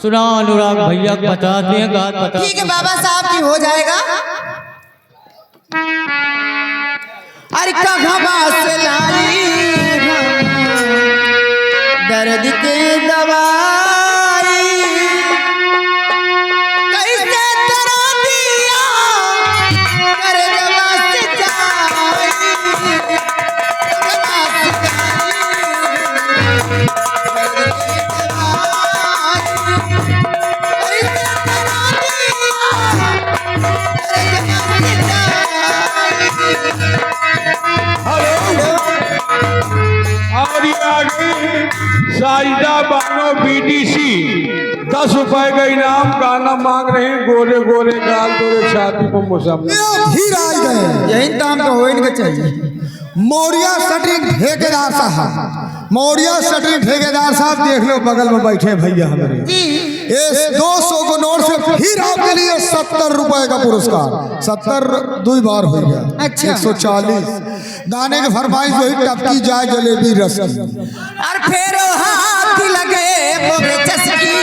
सुना अनुराग भैया बता दिए गात बता। ठीक है बाबा साहब की हो जाएगा। अरे कहाँ से लाई दर्द के दवाई कैसे तेरा दिया कर दवा से जाई कहाँ से साजिदा बानो बीडीसी 10 रुपए का इनाम। गाना मांग रहे हैं गोरे गोरे गाल तोरे छाती पर मुसम। फिर आ गए यही काम तो हो इनके चाहिए। मौर्या शटरिंग ठेकेदार साहब, मौर्या शटरिंग ठेकेदार साहब देख लो बगल में बैठे भैया हमारे। इस 200 को नोट से फिर आपके लिए 70 रुपए का पुरस्कार। 70 2 बार हो गया। अच्छा 140 दाने के फरमाइश वही टपकी जाए जलेबी रस की। और फिर हाथ लगे मोरे चसकी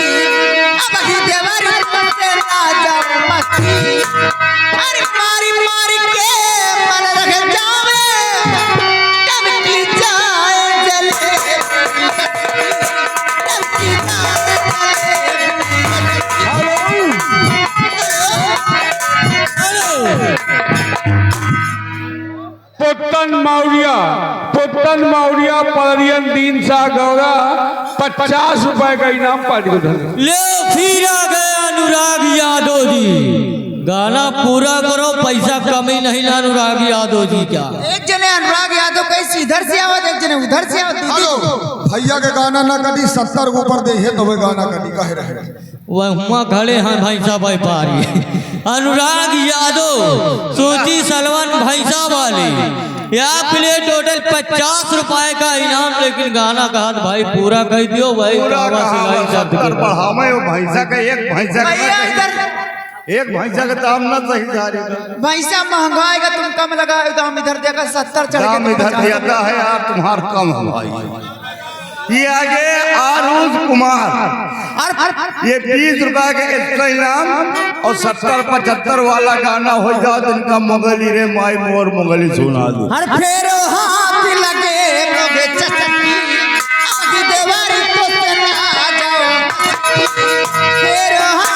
अब ही देवरी से राजा मस्ती अरे मारी मारी के मन रख जावे कब की जाए जले कब की जाए पुत्तन मौर्या परियन दीन सा गौरा 50 रुपए का इनाम पार्टी को धन। ले फिर आ गए अनुराग यादव जी। गाना पूरा करो, पैसा कमी नहीं ना अनुराग यादव जी। क्या एक जने अनुराग यादव कैसे इधर से आवत एक जने उधर से आवत। भैया के गाना ना कदी 70 के ऊपर दे तो वे गाना कदी कहे रहे वहाँ खड़े हैं भैंसा व्यापारी अनुराग यादव सूची सलवन भैंसा वाली। यहाँ प्लेट टोटल 50 रुपए का इनाम। लेकिन गाना कहा भाई पूरा कह दियो भाई। भैंसा का एक भैंसा का दाम ना सही जा रही। भैंसा महंगा आएगा तुम कम लगाए दाम इधर देगा 70 चढ़ दाम इधर देता है यार तुम्हारा कम हमारी। ये आगे आरूज कुमार ये 20 रुपए का एक्स्ट्रा इनाम और 70-75 वाला गाना हो जाओ जिनका मोगली रे माई मोर मोगली सुना दो। हर फेर हाथ लगे मोगे चचकी आगे देवारी तो चला जाओ फेर हाथ